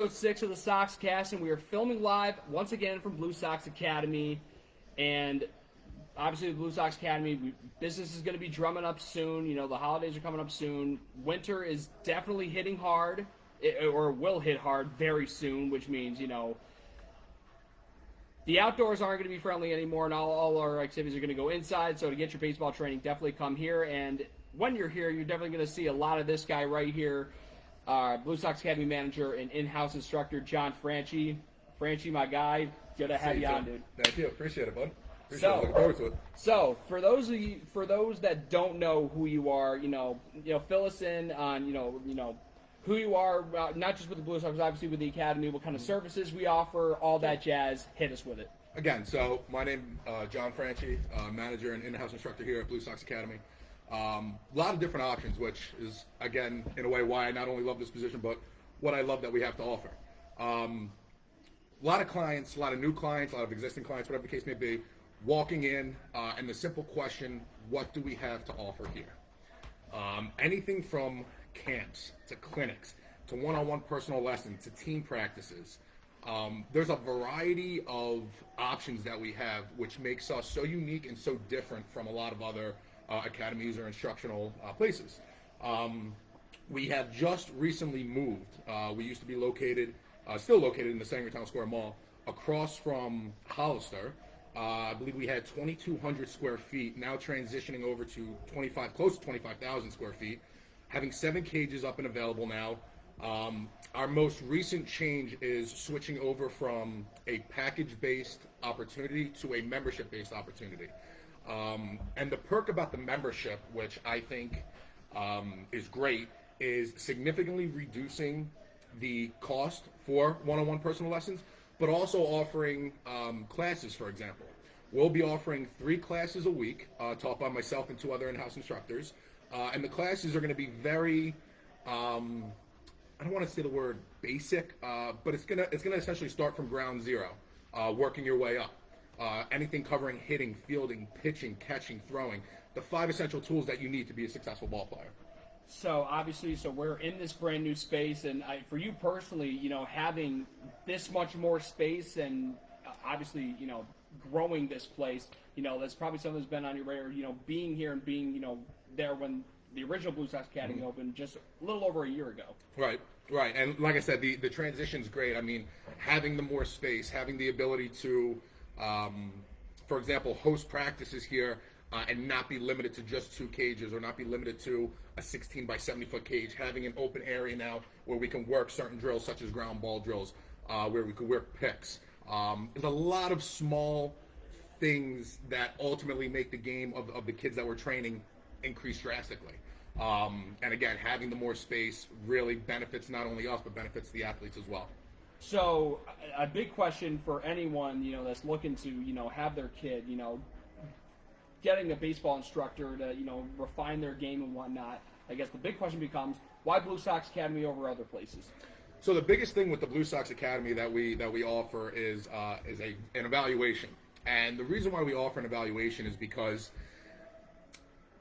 episode 6 of the Soxcast, and we are filming live once again from Blue Sox Academy. And obviously, the Blue Sox Academy business is going to be drumming up soon. You know, the holidays are coming up soon. Winter is definitely hitting hard, or will hit hard very soon, which means, you know, the outdoors aren't going to be friendly anymore, and all our activities are going to go inside. So to get your baseball training, definitely come here. And when you're here, you're definitely going to see a lot of this guy right here, Blue Sox Academy manager and in-house instructor, John Franchi. Franchi, my guy, good to have you on, dude. Thank you. Appreciate it, bud. Looking forward to it. So, for those that don't know who you are, fill us in on, who you are, not just with the Blue Sox, obviously with the Academy, what kind of services we offer, all that jazz. Hit us with it. Again, so my name is John Franchi, manager and in-house instructor here at Blue Sox Academy. A lot of different options, which is, again, in a way why I not only love this position, but what I love that we have to offer. A lot of clients, a lot of new clients, a lot of existing clients, whatever the case may be, walking in, and the simple question, what do we have to offer here? Anything from camps to clinics to one-on-one personal lessons to team practices. There's a variety of options that we have, which makes us so unique and so different from a lot of other academies or instructional places. We have just recently moved. We used to be still located in the Sangertown Square Mall, across from Hollister. I believe we had 2,200 square feet, now transitioning over to close to 25,000 square feet, having 7 cages up and available now. Our most recent change is switching over from a package-based opportunity to a membership-based opportunity. And the perk about the membership, which I think is great, is significantly reducing the cost for one-on-one personal lessons, but also offering classes, for example. We'll be offering 3 classes a week, taught by myself and 2 other in-house instructors. And the classes are going to be very, I don't want to say the word basic, but it's going to essentially start from ground zero, working your way up. Anything covering hitting, fielding, pitching, catching, throwing, the 5 essential tools that you need to be a successful ball player. So obviously, we're in this brand new space, and for you personally, having this much more space and obviously, growing this place, that's probably something that's been on your radar, being here and being, there when the original Blue Sox Academy opened just a little over a year ago. Right. And like I said, the transition's great. I mean, having the more space, having the ability to, for example, host practices here, and not be limited to just 2 cages or not be limited to a 16 by 70 foot cage, having an open area now where we can work certain drills such as ground ball drills, where we can work picks. There's a lot of small things that ultimately make the game of the kids that we're training increase drastically. And again, having the more space really benefits not only us, but benefits the athletes as well. So a big question for anyone, that's looking to, have their kid, getting a baseball instructor to, refine their game and whatnot. I guess the big question becomes, why Blue Sox Academy over other places? So the biggest thing with the Blue Sox Academy that we offer is an evaluation. And the reason why we offer an evaluation is because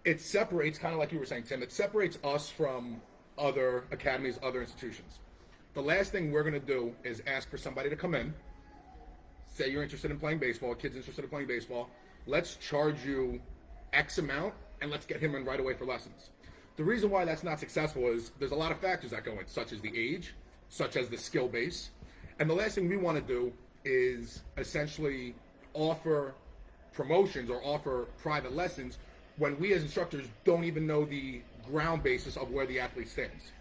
it separates, kind of like you were saying, Tim, it separates us from other academies, other institutions. The last thing we're going to do is ask for somebody to come in, say you're interested in playing baseball, a kid's interested in playing baseball, let's charge you X amount, and let's get him in right away for lessons. The reason why that's not successful is there's a lot of factors that go in, such as the age, such as the skill base. And the last thing we want to do is essentially offer promotions or offer private lessons when we as instructors don't even know the ground basis of where the athlete stands.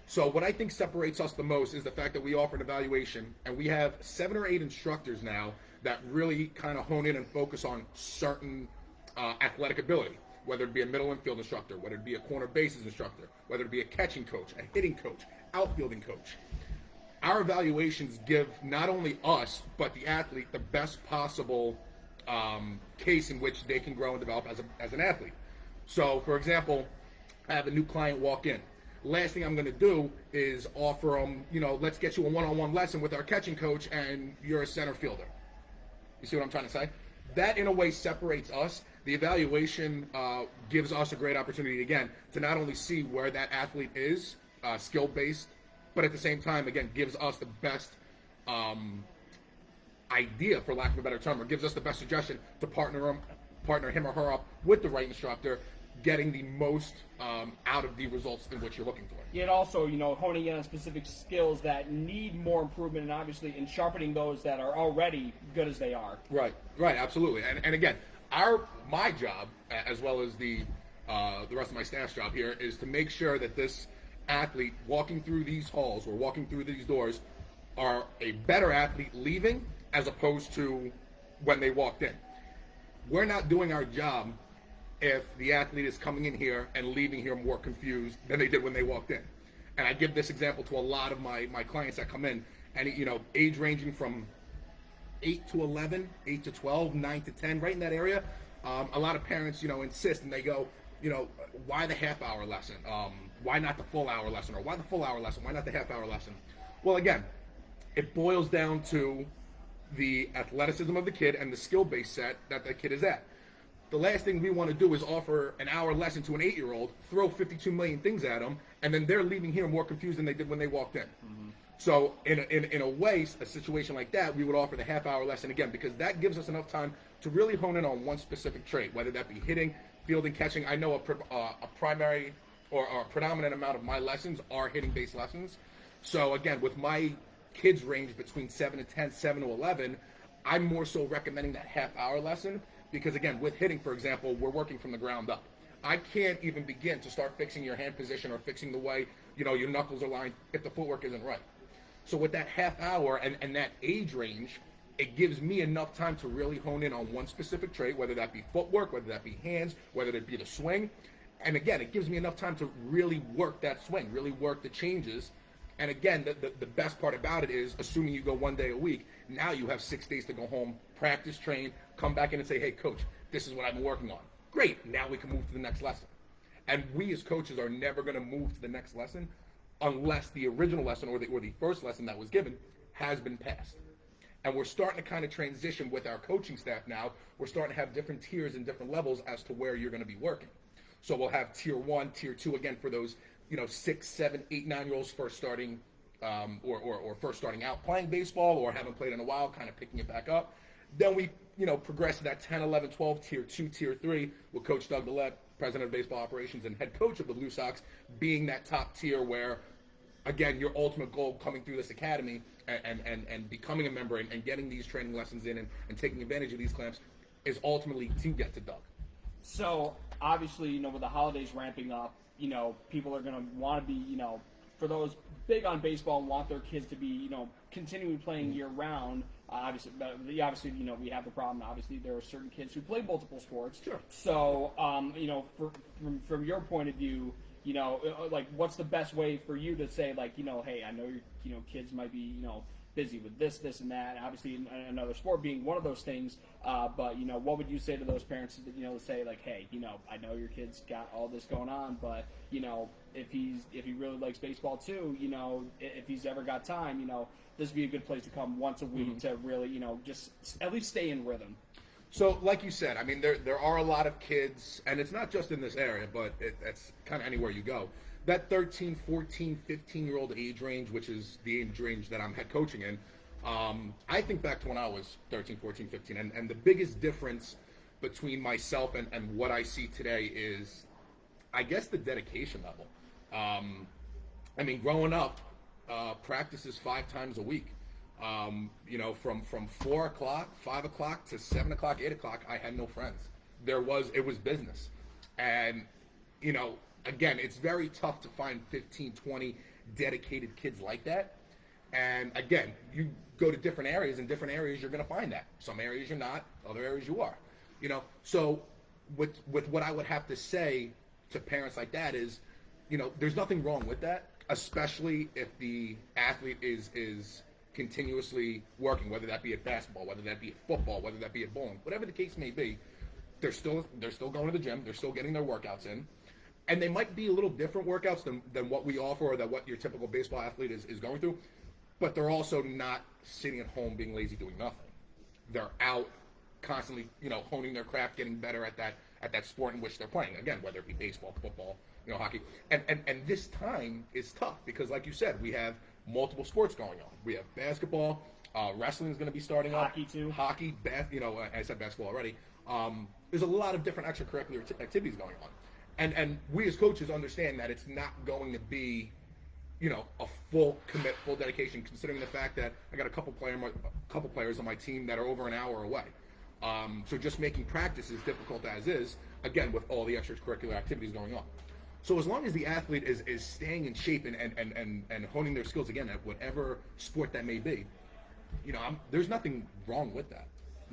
So what I think separates us the most is the fact that we offer an evaluation, and we have 7 or 8 instructors now that really kind of hone in and focus on certain athletic ability, whether it be a middle infield instructor, whether it be a corner bases instructor, whether it be a catching coach, a hitting coach, outfielding coach. Our evaluations give not only us, but the athlete the best possible case in which they can grow and develop as an athlete. So, for example, I have a new client walk in. Last thing I'm going to do is offer them, let's get you a one-on-one lesson with our catching coach and you're a center fielder. You see what I'm trying to say? That, in a way, separates us. The evaluation gives us a great opportunity, again, to not only see where that athlete is, skill-based, but at the same time, again, gives us the best idea, for lack of a better term, or gives us the best suggestion to partner him or her up with the right instructor, getting the most out of the results in which you're looking for. Yet also, honing in on specific skills that need more improvement, and obviously in sharpening those that are already good as they are. Right, absolutely. And again, my job, as well as the rest of my staff's job here, is to make sure that this athlete walking through these halls or walking through these doors are a better athlete leaving as opposed to when they walked in. We're not doing our job if the athlete is coming in here and leaving here more confused than they did when they walked in. And I give this example to a lot of my clients that come in, and age ranging from 8 to 11, 8 to 12, 9 to 10, right in that area. A lot of parents, insist, and they go, why the half-hour lesson? Why not the full-hour lesson? Or why the full-hour lesson? Why not the half-hour lesson? Well, again, it boils down to the athleticism of the kid and the skill-based set that the kid is at. The last thing we want to do is offer an hour lesson to an 8-year-old, throw 52 million things at them, and then they're leaving here more confused than they did when they walked in. Mm-hmm. So in a way, a situation like that, we would offer the half-hour lesson again, because that gives us enough time to really hone in on one specific trait, whether that be hitting, fielding, catching. I know a primary or a predominant amount of my lessons are hitting-based lessons. So again, with my kids range between 7 to 10, 7 to 11, I'm more so recommending that half-hour lesson because, again, with hitting, for example, we're working from the ground up. I can't even begin to start fixing your hand position or fixing the way, your knuckles are lined if the footwork isn't right. So with that half hour and that age range, it gives me enough time to really hone in on one specific trait, whether that be footwork, whether that be hands, whether it be the swing. And again, it gives me enough time to really work that swing, really work the changes. And again, the best part about it is, assuming you go 1 day a week, now you have 6 days to go home, practice, train, come back in and say, hey, coach, this is what I've been working on. Great, now we can move to the next lesson. And we as coaches are never going to move to the next lesson unless the original lesson or the first lesson that was given has been passed. And we're starting to kind of transition with our coaching staff now. We're starting to have different tiers and different levels as to where you're going to be working. So we'll have tier 1, tier 2, again, for those 6, 7, 8, 9-year-olds first starting or first starting out playing baseball or haven't played in a while, kind of picking it back up. Then we progress to that 10, 11, 12, tier 2, tier 3 with Coach Doug Dillette, president of baseball operations and head coach of the Blue Sox, being that top tier where, again, your ultimate goal coming through this academy and becoming a member and getting these training lessons in and taking advantage of these clamps is ultimately to get to Doug. So obviously, with the holidays ramping up, people are going to want to be, for those big on baseball and want their kids to be, continuing playing year round. Obviously, we have the problem. Obviously, there are certain kids who play multiple sports. Sure. So, from your point of view, what's the best way for you to say, hey, I know your kids might be, busy with this, and that. Obviously, another sport being one of those things. But what would you say to those parents that say hey, I know your kid's got all this going on, but if he really likes baseball too, if he's ever got time, this would be a good place to come once a week to really, just at least stay in rhythm. So, like you said, I mean, there are a lot of kids, and it's not just in this area, but it's kind of anywhere you go. That 13, 14, 15-year-old age range, which is the age range that I'm head coaching in, I think back to when I was 13, 14, 15, and the biggest difference between myself and what I see today is, I guess, the dedication level. I mean, growing up, practices 5 times a week. From 4 o'clock, 5 o'clock to 7 o'clock, 8 o'clock, I had no friends. It was business. And, again, it's very tough to find 15, 20 dedicated kids like that. And again, you go to different areas, in different areas you're going to find that. Some areas you're not, other areas you are. So with what I would have to say to parents like that is, there's nothing wrong with that, especially if the athlete is continuously working, whether that be at basketball, whether that be at football, whether that be at bowling, whatever the case may be. They're still going to the gym, they're still getting their workouts in, and they might be a little different workouts than what we offer or than what your typical baseball athlete is going through, but they're also not sitting at home being lazy doing nothing. They're out constantly, honing their craft, getting better at at that sport in which they're playing. Again, whether it be baseball, football, hockey. And this time is tough because, like you said, we have multiple sports going on. We have basketball, wrestling is going to be starting up. Hockey too. Hockey, I said basketball already. There's a lot of different extracurricular activities going on. And we as coaches understand that it's not going to be, a full commit, full dedication, considering the fact that I got a couple players on my team that are over an hour away. So just making practice as difficult as is, again, with all the extracurricular activities going on. So as long as the athlete is staying in shape and honing their skills, again, at whatever sport that may be, there's nothing wrong with that.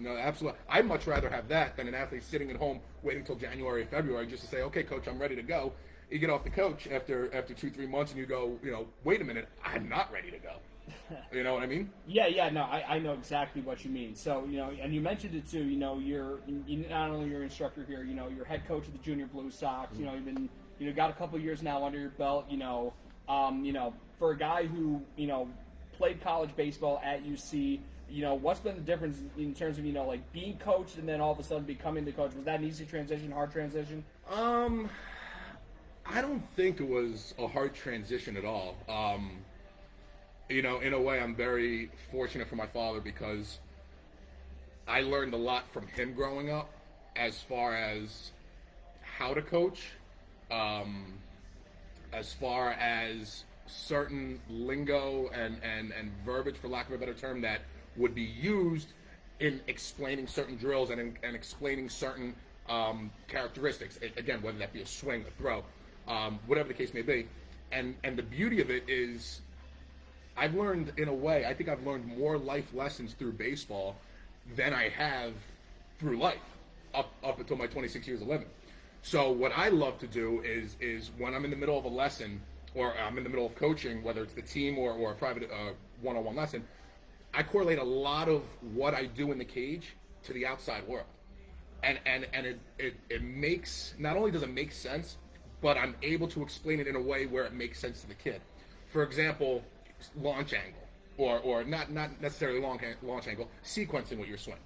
Absolutely. I'd much rather have that than an athlete sitting at home waiting until January or February just to say, okay, coach, I'm ready to go. You get off the coach after 2-3 months and you go, wait a minute, I'm not ready to go. You know what I mean? Yeah, no, I know exactly what you mean. So, and you mentioned it too, you're not only your instructor here, you're head coach of the Junior Blue Sox, you've been, got a couple of years now under your belt, for a guy who, played college baseball at UC, what's been the difference in terms of, like being coached and then all of a sudden becoming the coach? Was that an easy transition, hard transition? I don't think it was a hard transition at all. In a way, I'm very fortunate for my father because I learned a lot from him growing up as far as how to coach, as far as certain lingo and verbiage, for lack of a better term, that would be used in explaining certain drills and explaining certain characteristics. Again, whether that be a swing, a throw, whatever the case may be. And the beauty of it is I've learned, in a way, I think I've learned more life lessons through baseball than I have through life up until my 26 years of living. So what I love to do is when I'm in the middle of a lesson or I'm in the middle of coaching, whether it's the team or a private one-on-one lesson, I correlate a lot of what I do in the cage to the outside world. And it makes, not only does it make sense, but I'm able to explain it in a way where it makes sense to the kid. For example, launch angle, or not necessarily launch angle, sequencing with your swing.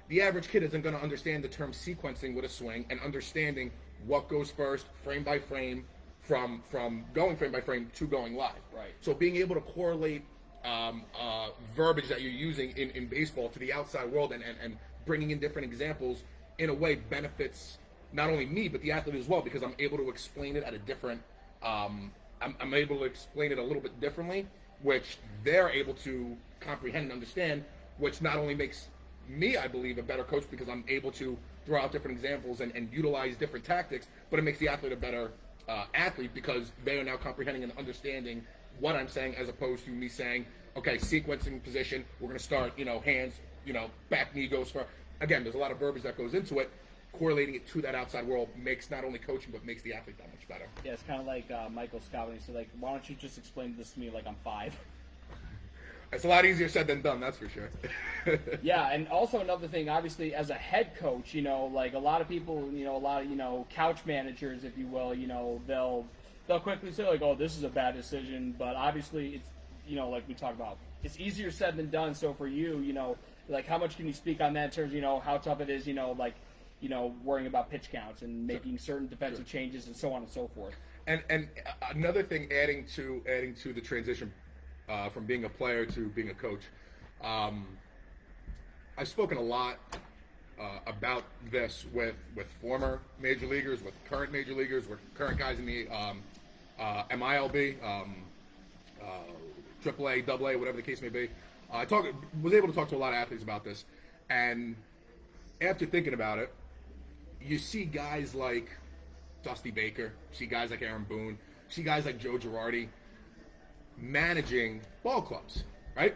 The average kid isn't going to understand the term sequencing with a swing and understanding what goes first, frame by frame, from going frame by frame to going live. Right. So being able to correlate verbiage that you're using in baseball to the outside world and bringing in different examples in a way benefits not only me but the athlete as well, because I'm able to explain it at a different I'm able to explain it a little bit differently, which they're able to comprehend and understand, which not only makes me, I believe, a better coach because I'm able to throw out different examples and utilize different tactics, but it makes the athlete a better athlete because they are now comprehending and understanding what I'm saying, as opposed to me saying, okay, sequencing position, we're going to start, hands, back knee goes for. Again, there's a lot of verbiage that goes into it. Correlating it to that outside world makes not only coaching, but makes the athlete that much better. Yeah, it's kind of like Michael Scott when he said, like, why don't you just explain this to me like I'm 5? It's a lot easier said than done, that's for sure. Yeah, and also another thing, obviously, as a head coach, like a lot of people, a lot of, couch managers, if you will, they'll quickly say, like, oh, this is a bad decision, but obviously it's, like we talked about, it's easier said than done. So for you, like, how much can you speak on that in terms of, how tough it is, worrying about pitch counts and making certain defensive changes and so on and so forth. And another thing, adding to the transition from being a player to being a coach, I've spoken a lot about this with former major leaguers, with current major leaguers, with current guys in the MILB, AAA, AA, whatever the case may be. I was able to talk to a lot of athletes about this, and after thinking about it, you see guys like Dusty Baker, you see guys like Aaron Boone, you see guys like Joe Girardi managing ball clubs, right?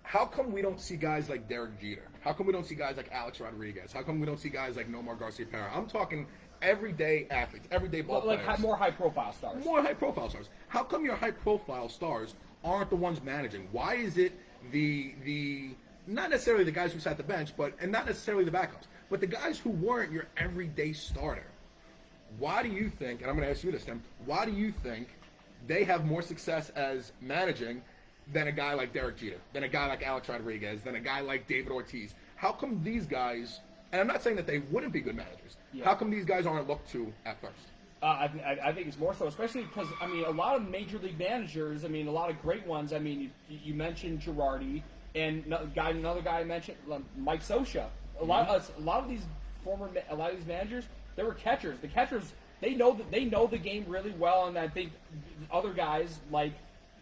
How come we don't see guys like Derek Jeter? How come we don't see guys like Alex Rodriguez? How come we don't see guys like Nomar Garcia-Parra? I'm talking everyday athletes, everyday ball players. Like more high-profile stars. More high-profile stars. How come your high-profile stars aren't the ones managing? Why is it the not necessarily the guys who sat the bench, and not necessarily the backups, but the guys who weren't your everyday starter? Why do you think, and I'm going to ask you this, Tim, why do you think they have more success as managing than a guy like Derek Jeter, than a guy like Alex Rodriguez, than a guy like David Ortiz? How come these guys And I'm not saying that they wouldn't be good managers. Yeah. How come these guys aren't looked to at first? I think it's more so, especially because, I mean, a lot of major league managers, I mean, a lot of great ones. I mean, you mentioned Girardi, and another guy I mentioned, Mike Scioscia. A lot of these managers, they were catchers. The catchers, they know the game really well, and I think other guys like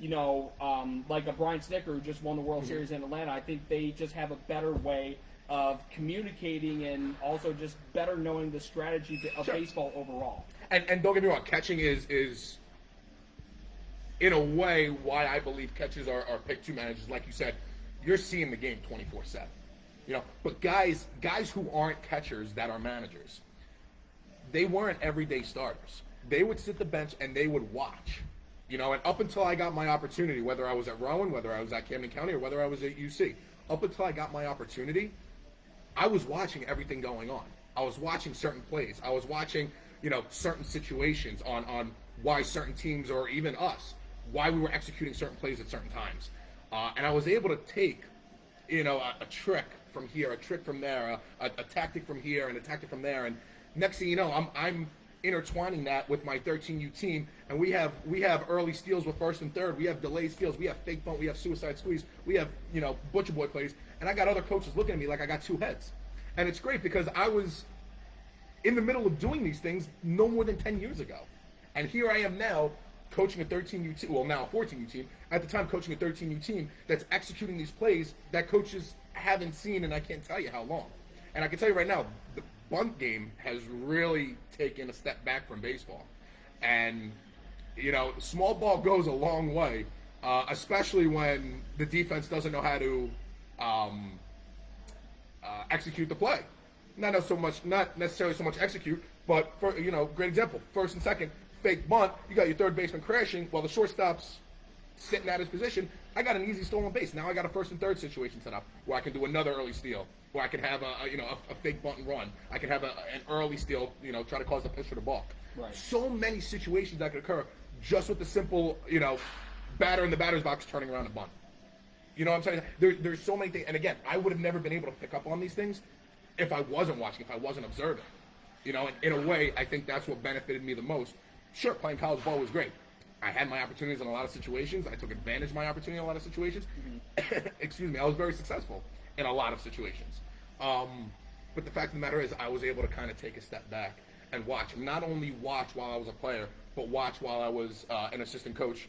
a Brian Snicker who just won the World Series in Atlanta, I think they just have a better way of communicating and also just better knowing the strategy of baseball overall. And don't get me wrong, catching is in a way why I believe catchers are pick two managers. Like you said, you're seeing the game 24/7. But guys who aren't catchers that are managers, they weren't everyday starters. They would sit the bench and they would watch. And up until I got my opportunity, whether I was at Rowan, whether I was at Camden County, or whether I was at UC, up until I got my opportunity, I was watching everything going on. I was watching certain plays. I was watching, certain situations on why certain teams, or even us, why we were executing certain plays at certain times. And I was able to take, a trick from here, a trick from there, a tactic from here, and a tactic from there. And next thing you know, I'm intertwining that with my 13U team, and we have early steals with first and third. We have delayed steals. We have fake bunt. We have suicide squeeze. We have butcher boy plays. And I got other coaches looking at me like I got two heads. And it's great because I was in the middle of doing these things no more than 10 years ago, and here I am now coaching a 13U team. Well, now a 14U team. At the time, coaching a 13U team that's executing these plays that coaches haven't seen, and I can't tell you how long. And I can tell you right now, the bunt game has really taken a step back from baseball. And, small ball goes a long way, especially when the defense doesn't know how to execute the play. Not necessarily so much execute, but for great example, first and second, fake bunt, you got your third baseman crashing while the shortstop's sitting at his position. I got an easy stolen base. Now I got a first and third situation set up where I can do another early steal, where I can have a fake bunt and run. I can have an early steal, try to cause the pitcher to balk. Right. So many situations that could occur just with the simple, batter in the batter's box turning around a bunt. You know what I'm saying? There's so many things. And again, I would have never been able to pick up on these things if I wasn't watching, if I wasn't observing. And in a way, I think that's what benefited me the most. Sure, playing college ball was great. I had my opportunities in a lot of situations. I took advantage of my opportunity in a lot of situations. Excuse me, I was very successful in a lot of situations. But the fact of the matter is I was able to kind of take a step back and watch. Not only watch while I was a player, but watch while I was an assistant coach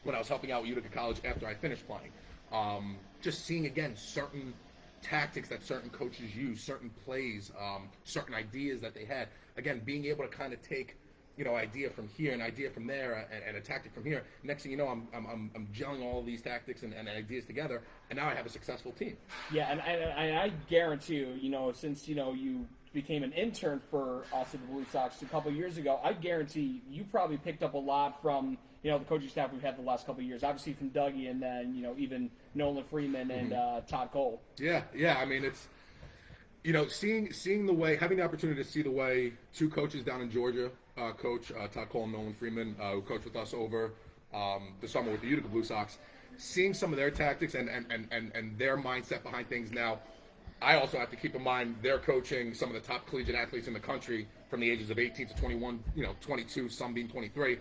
when I was helping out at Utica College after I finished playing. Just seeing, again, certain tactics that certain coaches use, certain plays, certain ideas that they had. Again, being able to kind of take, idea from here, an idea from there, and a tactic from here. Next thing you know, I'm gelling all of these tactics and ideas together, and now I have a successful team. Yeah, and I guarantee you, since you became an intern for us at the Blue Sox a couple years ago, I guarantee you probably picked up a lot from the coaching staff we've had the last couple of years. Obviously from Dougie, and then even Nolan Freeman and Todd Cole. Yeah. I mean, it's seeing the way, having the opportunity to see the way two coaches down in Georgia, coach Todd Cole and Nolan Freeman, who coached with us over the summer with the Utica Blue Sox, seeing some of their tactics and their mindset behind things. Now, I also have to keep in mind they're coaching some of the top collegiate athletes in the country from the ages of 18 to 21, 22, some being 23.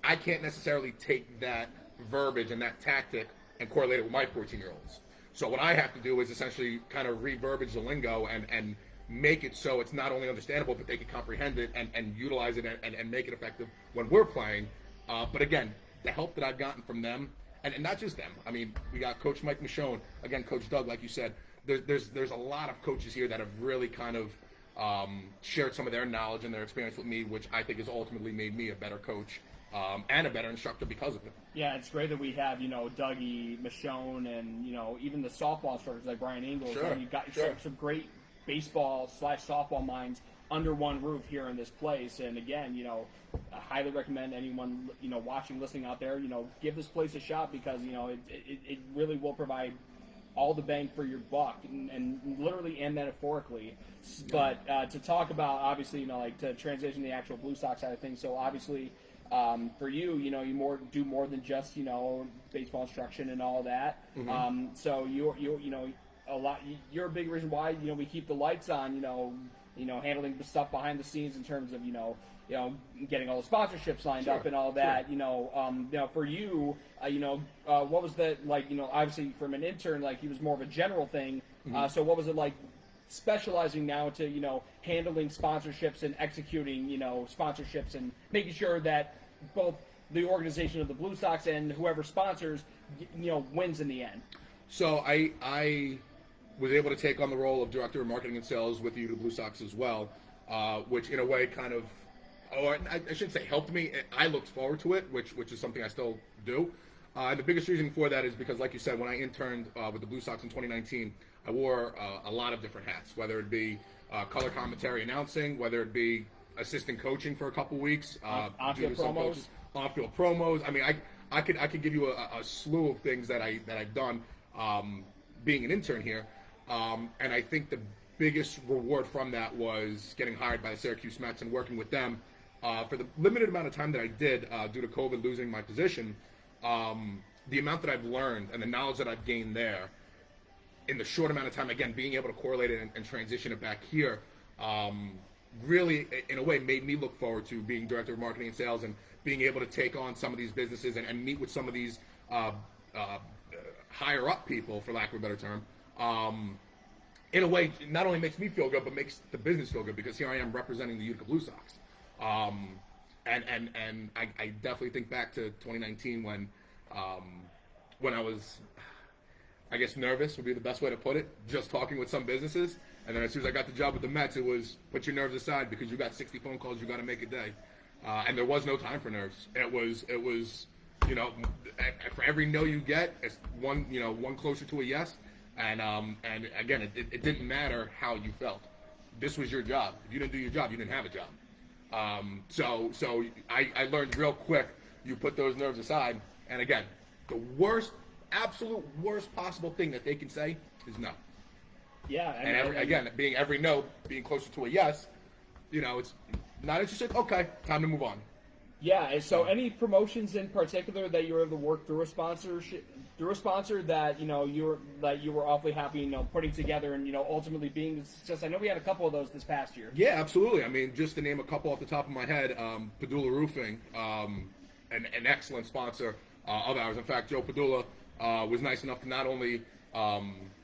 I can't necessarily take that verbiage and that tactic and correlate it with my 14-year-olds. So what I have to do is essentially kind of re-verbiage the lingo and make it so it's not only understandable, but they can comprehend it and utilize it and make it effective when we're playing. But again, the help that I've gotten from them, and not just them. I mean, we got Coach Mike Michonne, again, Coach Doug, like you said. There's a lot of coaches here that have really kind of shared some of their knowledge and their experience with me, which I think has ultimately made me a better coach and a better instructor because of it. Yeah, it's great that we have, Dougie, Michonne, and, even the softball instructors like Brian Ingles. Sure, and you've got some great baseball/softball minds under one roof here in this place. And again, I highly recommend anyone, watching, listening out there, give this place a shot because, it really will provide all the bang for your buck, and literally and metaphorically. But to talk about, obviously, to transition the actual Blue Sox side of things, so obviously for you, you do more than just, baseball instruction and all that. So a lot. You're a big reason why we keep the lights on. Handling the stuff behind the scenes in terms of getting all the sponsorships lined up and all that. For you, what was that like? Obviously from an intern, like he was more of a general thing. So what was it like? Specializing now to handling sponsorships and executing sponsorships and making sure that both the organization of the Blue Sox and whoever sponsors wins in the end. So I was able to take on the role of director of marketing and sales with the Blue Sox as well, which in a way kind of, I shouldn't say helped me. I looked forward to it, which is something I still do. And the biggest reason for that is because, like you said, when I interned with the Blue Sox in 2019, I wore a lot of different hats, whether it be color commentary announcing, whether it be assistant coaching for a couple weeks, on-field promos. On-field promos. I mean, I could give you a slew of things that I've done being an intern here, and I think the biggest reward from that was getting hired by the Syracuse Mets and working with them for the limited amount of time that I did due to COVID losing my position. The amount that I've learned and the knowledge that I've gained there in the short amount of time, again, being able to correlate it and transition it back here, really, in a way, made me look forward to being director of marketing and sales and being able to take on some of these businesses and meet with some of these higher up people, for lack of a better term. In a way, not only makes me feel good, but makes the business feel good, because here I am representing the Utica Blue Sox. And I definitely think back to 2019 when I was, I guess, nervous would be the best way to put it, just talking with some businesses. And then as soon as I got the job with the Mets, it was put your nerves aside because you got 60 phone calls, you got to make a day. And there was no time for nerves. It was for every no you get, it's one closer to a yes. And again, it didn't matter how you felt. This was your job. If you didn't do your job, you didn't have a job. So I learned real quick, you put those nerves aside. And again, the absolute worst possible thing that they can say is no. Yeah. Being every no, being closer to a yes, it's not interested. Okay, time to move on. Yeah. So, any promotions in particular that you were able to work through a sponsor that you were awfully happy putting together and ultimately being a success? I know we had a couple of those this past year. Yeah, absolutely. I mean, just to name a couple off the top of my head, Padula Roofing, an excellent sponsor of ours. In fact, Joe Padula was nice enough to not only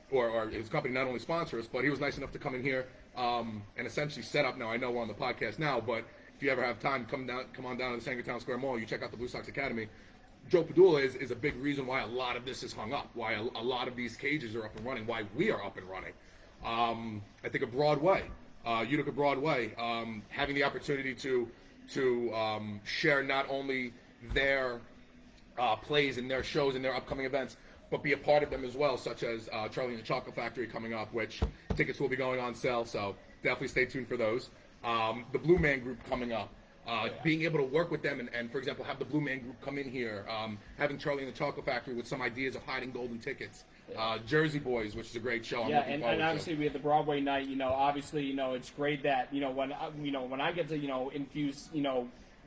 or his company not only sponsor us, but he was nice enough to come in here and essentially set up. Now I know we're on the podcast now, but if you ever have time, come on down to the Sangertown Square Mall. You check out the Blue Sox Academy. Joe Padula is a big reason why a lot of this is hung up, why a lot of these cages are up and running, why we are up and running. I think of Broadway, Utica Broadway, having the opportunity to share not only their plays and their shows and their upcoming events, but be a part of them as well, such as Charlie and the Chocolate Factory coming up, which tickets will be going on sale, so definitely stay tuned for those. The Blue Man Group coming up, being able to work with them and, for example, have the Blue Man Group come in here, having Charlie and the Chocolate Factory with some ideas of hiding golden tickets. Jersey Boys, which is a great show. And obviously we had the Broadway night. Obviously, it's great that when I get to infuse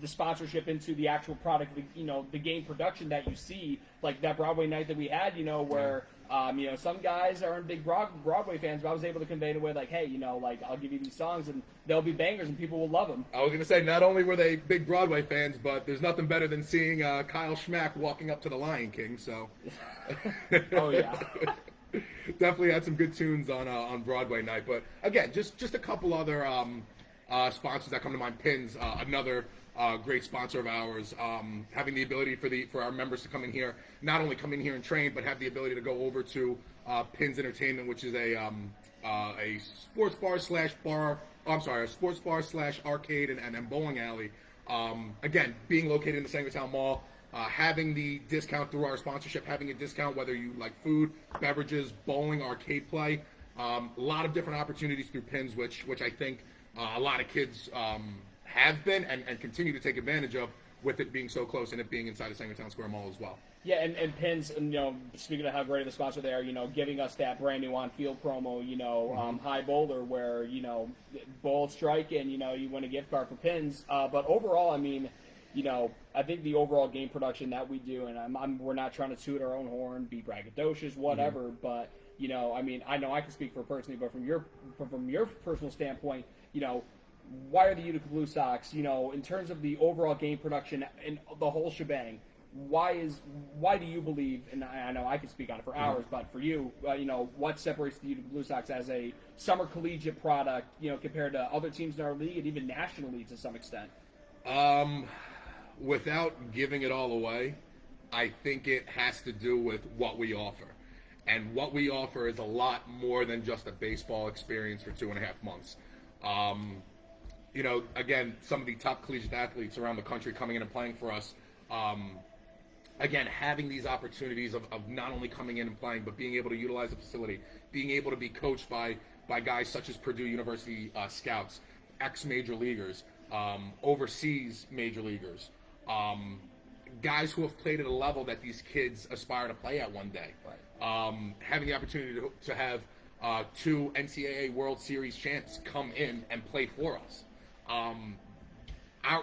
the sponsorship into the actual product, the game production that you see, like that Broadway night that we had, where some guys aren't big Broadway fans, but I was able to convey in a way like, hey, I'll give you these songs and they'll be bangers and people will love them. I was going to say, not only were they big Broadway fans, but there's nothing better than seeing Kyle Schmack walking up to the Lion King, so. Oh, yeah. Definitely had some good tunes on Broadway night, but again, just a couple other sponsors that come to mind. Pins, another great sponsor of ours, having the ability for our members to come in here, not only come in here and train, but have the ability to go over to Pins Entertainment, which is a sports bar / arcade and bowling alley. Again, being located in the Sangertown Mall, having the discount through our sponsorship, having a discount whether you like food, beverages, bowling, arcade play, a lot of different opportunities through Pins, which I think a lot of kids have been and continue to take advantage of, with it being so close and it being inside of Sangertown Square Mall as well. Yeah, and Pins, speaking of how great of a sponsor they are, giving us that brand new on-field promo, High Boulder, where, bowl strike and, you win a gift card for Pins. But overall, I mean, I think the overall game production that we do, and we're not trying to toot our own horn, be braggadocious, whatever, but, You know, I mean, I know I can speak for personally, but from your personal standpoint, you know, why are the Utica Blue Sox, you know, in terms of the overall game production and the whole shebang, why do you believe, and I know I can speak on it for hours, but for you, you know, what separates the Utica Blue Sox as a summer collegiate product, you know, compared to other teams in our league and even nationally to some extent? Without giving it all away, I think it has to do with what we offer. And what we offer is a lot more than just a baseball experience for 2.5 months. You know, again, some of the top collegiate athletes around the country coming in and playing for us, again, having these opportunities of not only coming in and playing, but being able to utilize the facility, being able to be coached by guys such as Purdue University scouts, ex-major leaguers, overseas major leaguers, guys who have played at a level that these kids aspire to play at one day. Right. Having the opportunity to have 2 NCAA World Series champs come in and play for us.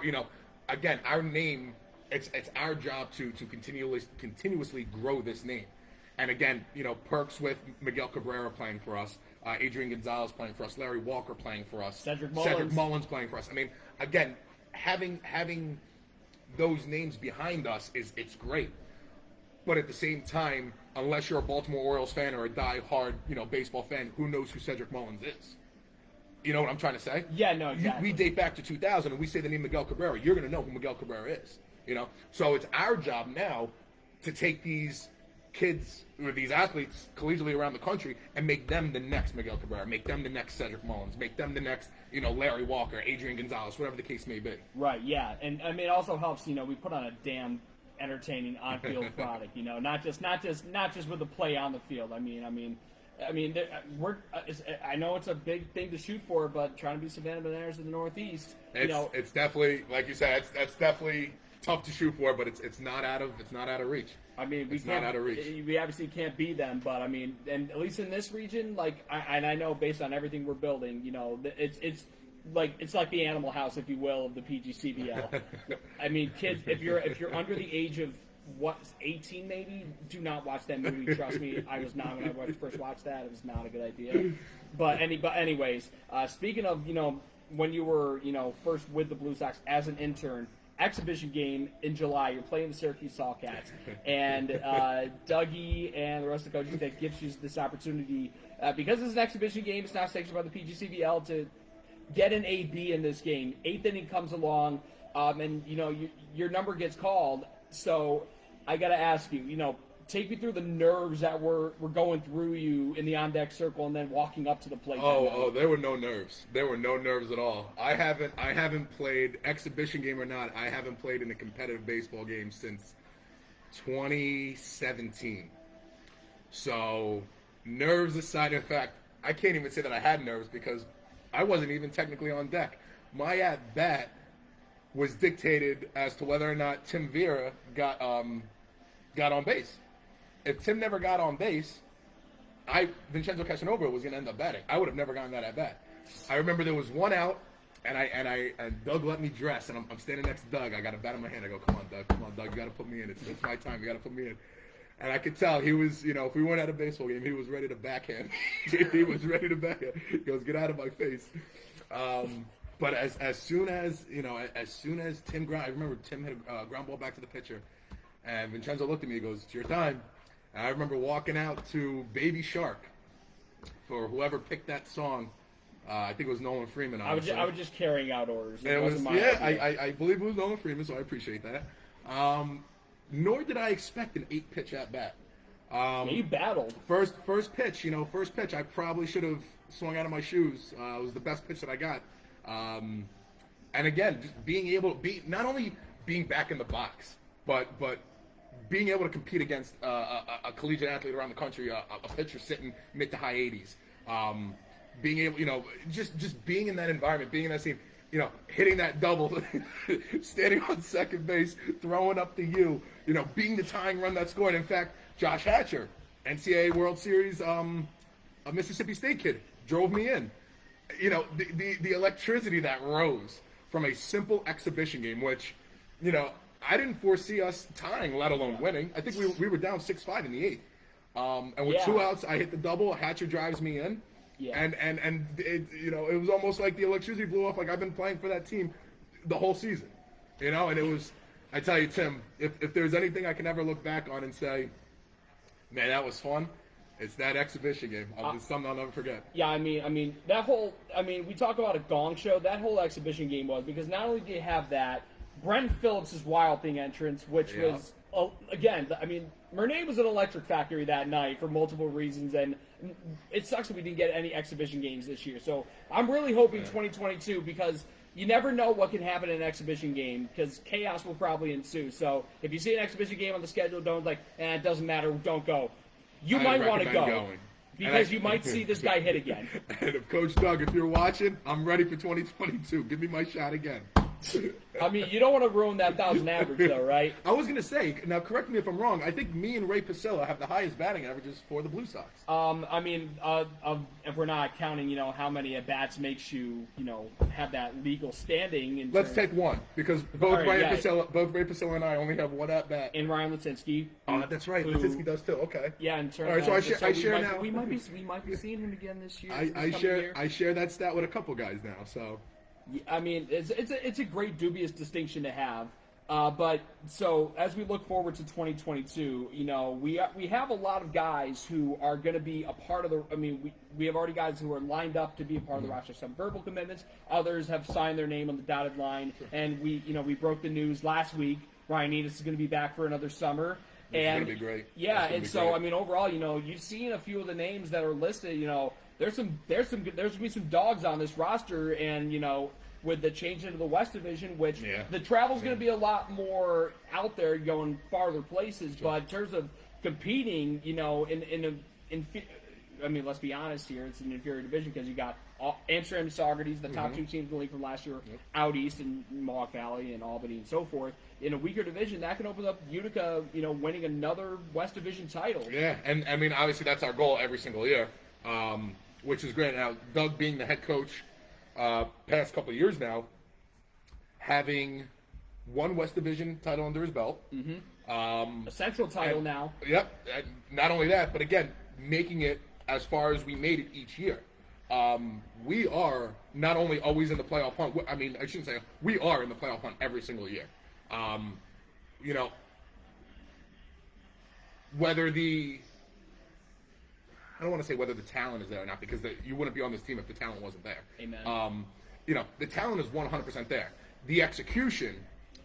You know, again, our name, it's our job to continuously grow this name. And again, you know, perks with Miguel Cabrera playing for us, Adrian Gonzalez playing for us, Larry Walker playing for us, Cedric Mullins playing for us. I mean, again, having those names behind us it's great. But at the same time, unless you're a Baltimore Orioles fan or a die-hard, you know, baseball fan, who knows who Cedric Mullins is? You know what I'm trying to say? Yeah, no, exactly. We date back to 2000, and we say the name Miguel Cabrera. You're going to know who Miguel Cabrera is. You know, so it's our job now to take these kids or these athletes collegiately around the country and make them the next Miguel Cabrera, make them the next Cedric Mullins, make them the next, you know, Larry Walker, Adrian Gonzalez, whatever the case may be. Right. Yeah, and I mean, it also helps. You know, we put on a damn entertaining on-field product. You know, not just with the play on the field. I mean, we're. I know it's a big thing to shoot for, but trying to be Savannah Bananas in the Northeast. It's definitely, like you said, that's definitely tough to shoot for, but it's not out of reach. I mean, we obviously can't be them, but I mean, and at least in this region, like, I know based on everything we're building, you know, it's like the Animal House, if you will, of the PGCBL. I mean, kids, if you're under the age of 18 maybe, do not watch that movie. Trust me, I was not when I first watched that. It was not a good idea. But anyways, speaking of, you know, when you were, you know, first with the Blue Sox as an intern. Exhibition game in July. You're playing the Syracuse Soxcast, and Dougie and the rest of the coaches that gives you this opportunity because it's an exhibition game. It's not sanctioned by the PGCBL to get an AB in this game. 8th inning comes along, and you know your number gets called. So I got to ask you, you know, take me through the nerves that were going through you in the on-deck circle and then walking up to the plate. There were no nerves. There were no nerves at all. I haven't played, exhibition game or not, I haven't played in a competitive baseball game since 2017. So, nerves aside, in fact, I can't even say that I had nerves because I wasn't even technically on deck. My at-bat was dictated as to whether or not Tim Vera got on base. If Tim never got on base, Vincenzo Casanova was going to end up batting. I would have never gotten that at bat. I remember there was one out, and Doug let me dress, and I'm standing next to Doug. I got a bat in my hand. I go, come on, Doug, you got to put me in. It's my time. You got to put me in. And I could tell he was, you know, if we weren't at a baseball game, he was ready to backhand. He was ready to backhand. He goes, get out of my face. But as soon as Tim ground, I remember Tim hit a ground ball back to the pitcher, and Vincenzo looked at me. He goes, it's your time. And I remember walking out to Baby Shark for whoever picked that song. I think it was Nolan Freeman. I was just carrying out orders. I believe it was Nolan Freeman, so I appreciate that. Nor did I expect an 8-pitch at bat. You battled. First pitch. I probably should have swung out of my shoes. It was the best pitch that I got. And again, just being able to be not only being back in the box, but being able to compete against a collegiate athlete around the country, a pitcher sitting mid to high 80s, being able, just being in that environment, being in that scene, hitting that double, standing on second base, throwing up the U, being the tying run that scored. In fact, Josh Hatcher, NCAA World Series, a Mississippi State kid, drove me in. The electricity that rose from a simple exhibition game, which, I didn't foresee us tying, let alone winning. I think we were down 6-5 in the 8th. And with Yeah. 2 outs, I hit the double. Hatcher drives me in. Yeah. And it, it was almost like the electricity blew off. Like I've been playing for that team the whole season, and it was. I tell you, Tim, if there's anything I can ever look back on and say, man, that was fun, it's that exhibition game. It's something I'll never forget. Yeah, I mean that whole. we talk about a gong show. That whole exhibition game was because not only do you have that, Brent Phillips' Wild Thing entrance, which was again. Murnay was an electric factory that night for multiple reasons, and it sucks that we didn't get any exhibition games this year. So I'm really hoping 2022 because you never know what can happen in an exhibition game because chaos will probably ensue. So if you see an exhibition game on the schedule, don't it doesn't matter, don't go. You might want to go going. because you might see this guy hit again. And if Coach Doug, if you're watching, I'm ready for 2022. Give me my shot again. You don't want to ruin that 1,000 average, though, right? I was going to say, now correct me if I'm wrong, I think me and Ray Pasilla have the highest batting averages for the Blue Sox. If we're not counting, how many at-bats makes you, have that legal standing. Let's take one, because both Ray Pasilla and I only have one at-bat. And Ryan Lisinski. Oh, that's right. Lisinski does, too. Okay. Yeah, in terms all right, so I share now. We might be seeing him again this year. I share that stat with a couple guys now, so... It's a great dubious distinction to have. But so as we look forward to 2022, we have a lot of guys who are going to be a part of the. We have already guys who are lined up to be a part of the roster. Some verbal commitments, others have signed their name on the dotted line. And we broke the news last week. Ryan Enos is going to be back for another summer. It's going to be great. Yeah, and so overall, you've seen a few of the names that are listed. There's going to be some dogs on this roster, and with the change into the West Division, which the travel's going to be a lot more out there, going farther places. Sure. But in terms of competing, let's be honest here, it's an inferior division because you got Amsterdam and Saugerties, the top two teams in the league from last year, out east in Mohawk Valley and Albany and so forth. In a weaker division, that can open up Utica, winning another West Division title. Yeah, and obviously that's our goal every single year, which is great. Now, Doug being the head coach past couple of years now, having one West Division title under his belt. A Central title now. Yep. Not only that, but again, making it as far as we made it each year. We are not only always in the playoff hunt. I shouldn't say we are in the playoff hunt every single year. Whether I don't want to say whether the talent is there or not, because you wouldn't be on this team if the talent wasn't there. Amen. The talent is 100% there. The execution,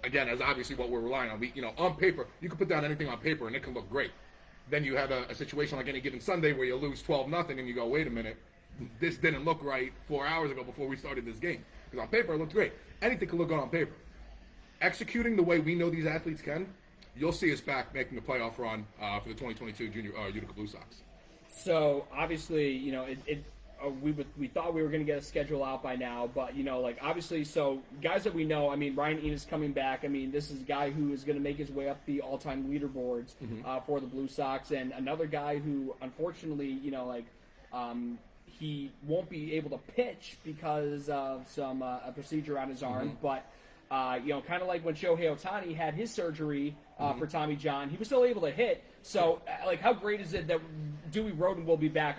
again, is obviously what we're relying on. On paper, you can put down anything on paper and it can look great. Then you have a situation like any given Sunday where you lose 12-0 and you go, wait a minute, this didn't look right 4 hours ago before we started this game. Because on paper, it looked great. Anything can look good on paper. Executing the way we know these athletes can, you'll see us back making a playoff run for the 2022 Junior Utica Blue Sox. So obviously, we thought we were going to get a schedule out by now, but obviously, so guys that we know, Ryan Enos coming back. This is a guy who is going to make his way up the all-time leaderboards for the Blue Sox, and another guy who, unfortunately, he won't be able to pitch because of some a procedure on his arm, but. Kind of like when Shohei Ohtani had his surgery for Tommy John, he was still able to hit. So, how great is it that Dewey Rhoden will be back?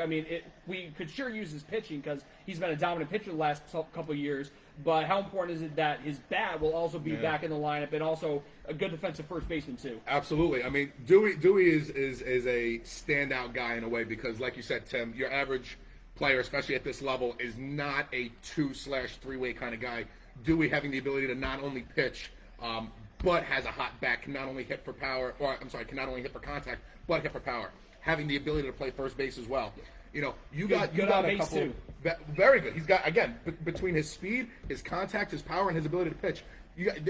We could sure use his pitching because he's been a dominant pitcher the last couple of years. But how important is it that his bat will also be back in the lineup and also a good defensive first baseman too? Absolutely. Dewey is a standout guy in a way because, like you said, Tim, your average player, especially at this level, is not a 2/3-way kind of guy. Dewey having the ability to not only pitch, but has a hot bat, can not only hit for power, can not only hit for contact, but hit for power. Having the ability to play first base as well. You got a couple. Too. Very good. He's got, again, between his speed, his contact, his power, and his ability to pitch.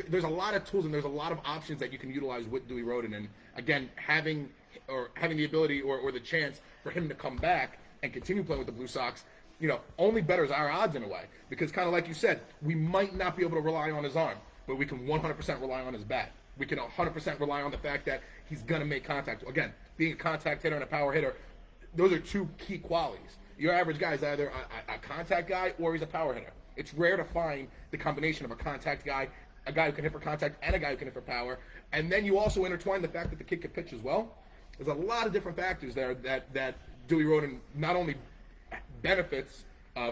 There's a lot of tools and there's a lot of options that you can utilize with Dewey Rhoden. And again, having the ability or the chance for him to come back and continue playing with the Blue Sox, only betters our odds in a way. Because kind of like you said, we might not be able to rely on his arm, but we can 100% rely on his bat. We can 100% rely on the fact that he's going to make contact. Again, being a contact hitter and a power hitter, those are two key qualities. Your average guy is either a contact guy or he's a power hitter. It's rare to find the combination of a contact guy, a guy who can hit for contact, and a guy who can hit for power. And then you also intertwine the fact that the kid can pitch as well. There's a lot of different factors there that Dewey Rhoden not only benefits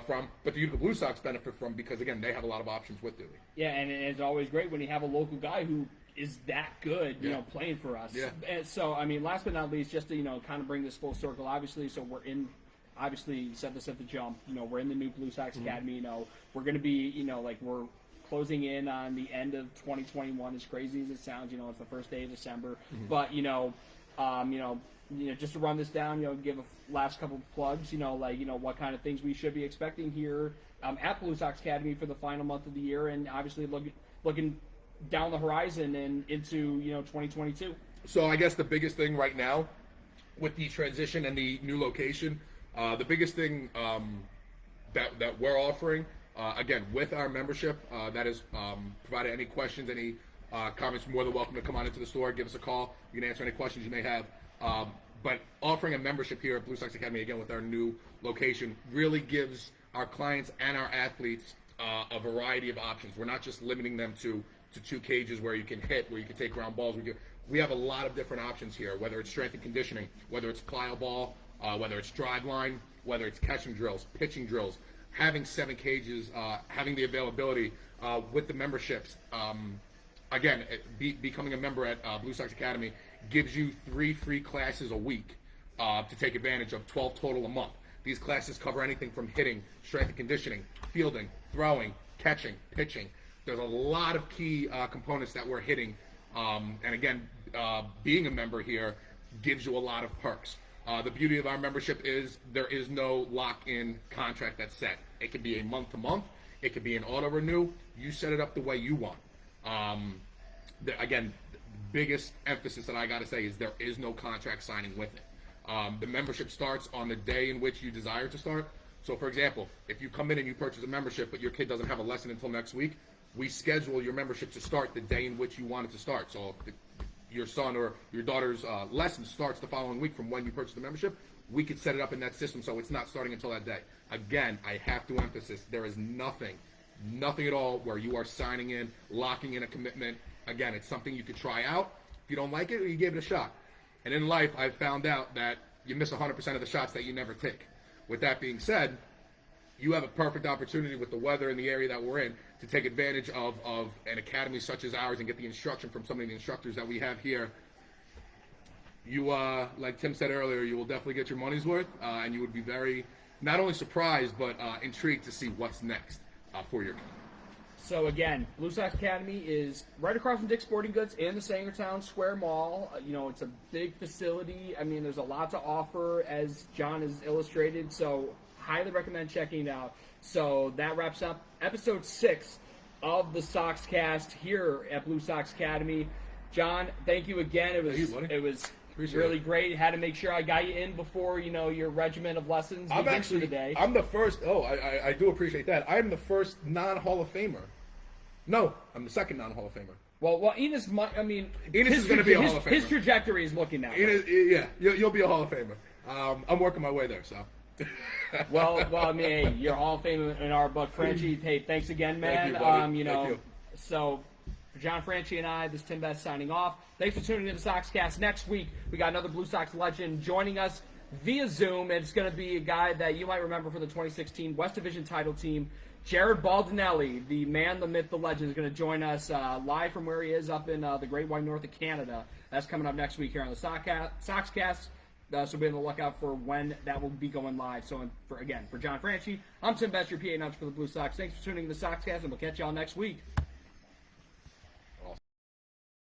from, but the Utica Blue Sox benefit from, because again, they have a lot of options with Dewey. Yeah, and it's always great when you have a local guy who is that good, you know, playing for us. Yeah. And so, I mean, last but not least, just to, you know, kind of bring this full circle, obviously, so we're in, obviously, you said this at the jump, you know, we're in the new Blue Sox Academy, you know, we're going to be, you know, like, we're closing in on the end of 2021, as crazy as it sounds, you know, it's the first day of December, but, you know, just to run this down, you know, give a last couple of plugs, you know, like, you know, what kind of things we should be expecting here at Blue Sox Academy for the final month of the year, and obviously looking down the horizon and into, you know, 2022. So I guess the biggest thing right now with the transition and the new location, the biggest thing that we're offering, again, with our membership, that is provided any questions, any comments, you're more than welcome to come on into the store, give us a call. You can answer any questions you may have. But offering a membership here at Blue Sox Academy, again, with our new location, really gives our clients and our athletes a variety of options. We're not just limiting them to 2 cages where you can hit, where you can take ground balls. We have a lot of different options here, whether it's strength and conditioning, whether it's plyo ball, whether it's drive line, whether it's catching drills, pitching drills, having 7 cages, having the availability with the memberships. Again, becoming a member at Blue Sox Academy gives you 3 free classes a week to take advantage of, 12 total a month. These classes cover anything from hitting, strength and conditioning, fielding, throwing, catching, pitching. There's a lot of key components that we're hitting. And again, being a member here gives you a lot of perks. The beauty of our membership is there is no lock-in contract that's set. It could be a month-to-month. It could be an auto-renew. You set it up the way you want. Again, the biggest emphasis that I got to say is there is no contract signing with it. The membership starts on the day in which you desire to start. So, for example, if you come in and you purchase a membership, but your kid doesn't have a lesson until next week, we schedule your membership to start the day in which you want it to start. So if your son or your daughter's lesson starts the following week from when you purchase the membership, we could set it up in that system so it's not starting until that day. Again, I have to emphasize, there is nothing at all where you are signing in, locking in a commitment. Again, it's something you could try out. If you don't like it, you give it a shot. And in life, I've found out that you miss 100% of the shots that you never take. With that being said, you have a perfect opportunity with the weather in the area that we're in to take advantage of an academy such as ours and get the instruction from some of the instructors that we have here. You, like Tim said earlier, you will definitely get your money's worth, and you would be very, not only surprised, but intrigued to see what's next for your kid. So again, Blue Sox Academy is right across from Dick's Sporting Goods in the Sangertown Square Mall. You know, it's a big facility. I mean, there's a lot to offer, as John has illustrated. So highly recommend checking it out. So that wraps up episode 6 of the Soxcast here at Blue Sox Academy. John, thank you again. It was really great. Had to make sure I got you in before, you know, your regimen of lessons. I'm actually today. I'm the first. Oh, I do appreciate that. I'm the first non-Hall of Famer. No, I'm the second non-Hall of Famer. Well, Enos. I mean, Enos is going to be a Hall of Famer. His trajectory is looking that way. Yeah, you'll be a Hall of Famer. I'm working my way there, so. well, I mean, hey, you're Hall of Fame in our book, Franchi. Hey, thanks again, man. Thank you, buddy. You know, Thank you. So for John Franchi and I, this is Tim Best signing off. Thanks for tuning in to the Soxcast. Next week, we got another Blue Sox legend joining us via Zoom. It's going to be a guy that you might remember from the 2016 West Division title team. Jared Baldinelli, the man, the myth, the legend, is going to join us live from where he is up in the Great White North of Canada. That's coming up next week here on the Soxcast. So be on the lookout for when that will be going live. So, for John Franchi, I'm Tim Best, your PA announcer for the Blue Sox. Thanks for tuning in to the Soxcast, and we'll catch y'all next week.